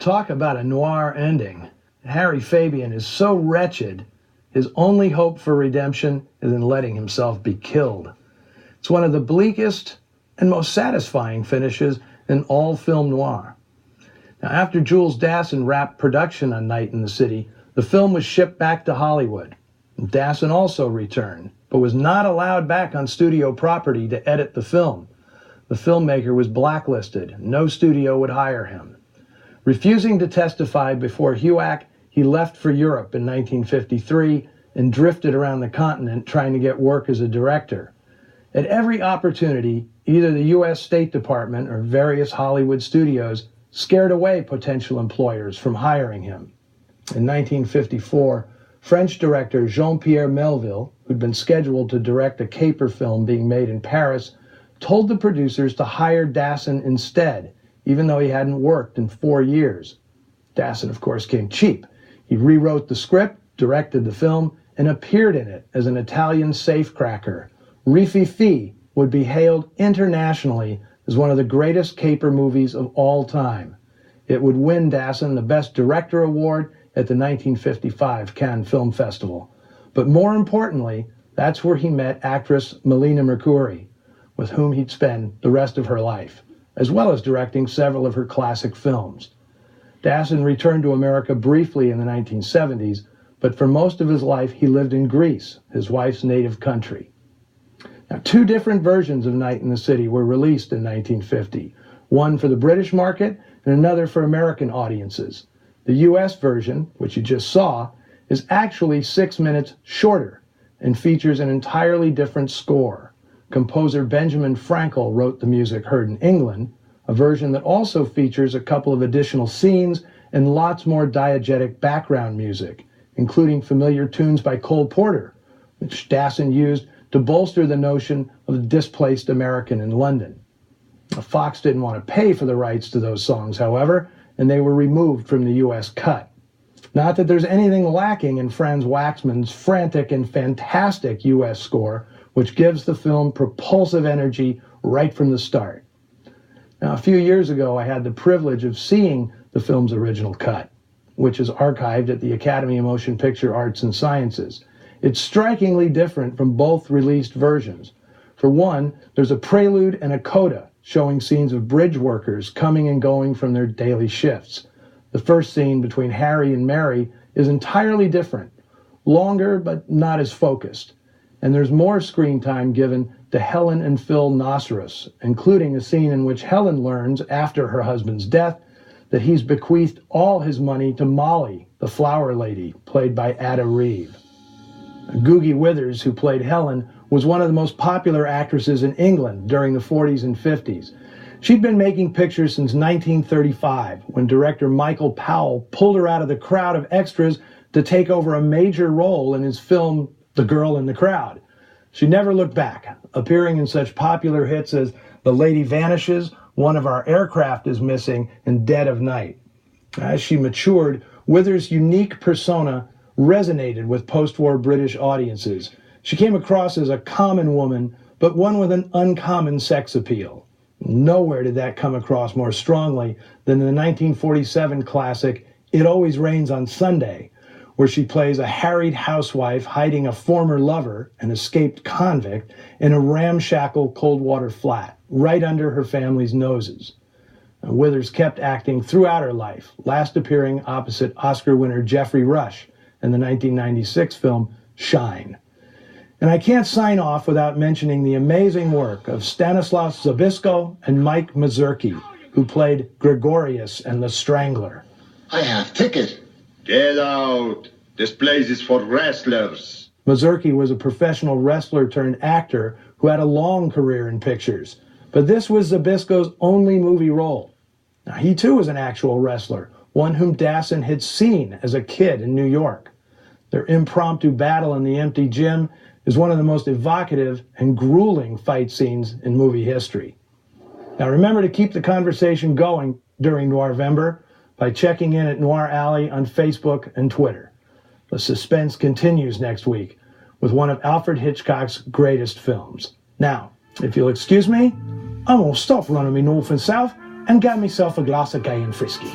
Talk about a noir ending. Harry Fabian is so wretched, his only hope for redemption is in letting himself be killed. It's one of the bleakest and most satisfying finishes in all film noir. Now, after Jules Dassin wrapped production on Night in the City, the film was shipped back to Hollywood. Dassin also returned, but was not allowed back on studio property to edit the film. The filmmaker was blacklisted. No studio would hire him. Refusing to testify before HUAC, he left for Europe in 1953 and drifted around the continent trying to get work as a director. At every opportunity, either the U.S. State Department or various Hollywood studios scared away potential employers from hiring him. In 1954, French director Jean-Pierre Melville, who'd been scheduled to direct a caper film being made in Paris, told the producers to hire Dassin instead, even though he hadn't worked in 4 years. Dassin, of course, came cheap. He rewrote the script, directed the film, and appeared in it as an Italian safecracker. Rififi would be hailed internationally as one of the greatest caper movies of all time. It would win Dassin the Best Director Award at the 1955 Cannes Film Festival. But more importantly, that's where he met actress Melina Mercouri, with whom he'd spend the rest of her life, as well as directing several of her classic films. Dassin returned to America briefly in the 1970s, but for most of his life he lived in Greece, his wife's native country. Now, 2 different versions of Night in the City were released in 1950, one for the British market and another for American audiences. The U.S. version, which you just saw, is actually 6 minutes shorter and features an entirely different score. Composer Benjamin Frankel wrote the music heard in England, a version that also features a couple of additional scenes and lots more diegetic background music, including familiar tunes by Cole Porter, which Dassin used to bolster the notion of a displaced American in London. Fox didn't want to pay for the rights to those songs, however, and they were removed from the U.S. cut. Not that there's anything lacking in Franz Waxman's frantic and fantastic U.S. score, which gives the film propulsive energy right from the start. Now, a few years ago, I had the privilege of seeing the film's original cut, which is archived at the Academy of Motion Picture Arts and Sciences. It's strikingly different from both released versions. For one, there's a prelude and a coda showing scenes of bridge workers coming and going from their daily shifts. The first scene between Harry and Mary is entirely different, longer but not as focused. And there's more screen time given to Helen and Phil Nosseris, including a scene in which Helen learns, after her husband's death, that he's bequeathed all his money to Molly, the flower lady, played by Ada Reeve. Googie Withers, who played Helen, was one of the most popular actresses in England during the 40s and 50s. She'd been making pictures since 1935, when director Michael Powell pulled her out of the crowd of extras to take over a major role in his film The Girl in the Crowd. She never looked back, appearing in such popular hits as The Lady Vanishes, One of Our Aircraft is Missing, and Dead of Night. As she matured, Withers' unique persona resonated with post-war British audiences. She came across as a common woman, but one with an uncommon sex appeal. Nowhere did that come across more strongly than in the 1947 classic It Always Rains on Sunday, where she plays a harried housewife hiding a former lover, an escaped convict, in a ramshackle Coldwater flat, right under her family's noses. Withers kept acting throughout her life, last appearing opposite Oscar winner Geoffrey Rush in the 1996 film Shine. And I can't sign off without mentioning the amazing work of Stanislas Zabisco and Mike Mazurki, who played Gregorius and the Strangler. I have ticket. Get out! This place is for wrestlers. Mazurki was a professional wrestler turned actor who had a long career in pictures, but this was Zabisco's only movie role. Now, he too was an actual wrestler, one whom Dassin had seen as a kid in New York. Their impromptu battle in the empty gym is one of the most evocative and grueling fight scenes in movie history. Now, remember to keep the conversation going during Noirvember by checking in at Noir Alley on Facebook and Twitter. The suspense continues next week with one of Alfred Hitchcock's greatest films. Now, if you'll excuse me, I'm going to stop running me north and south and get myself a glass of gay and frisky.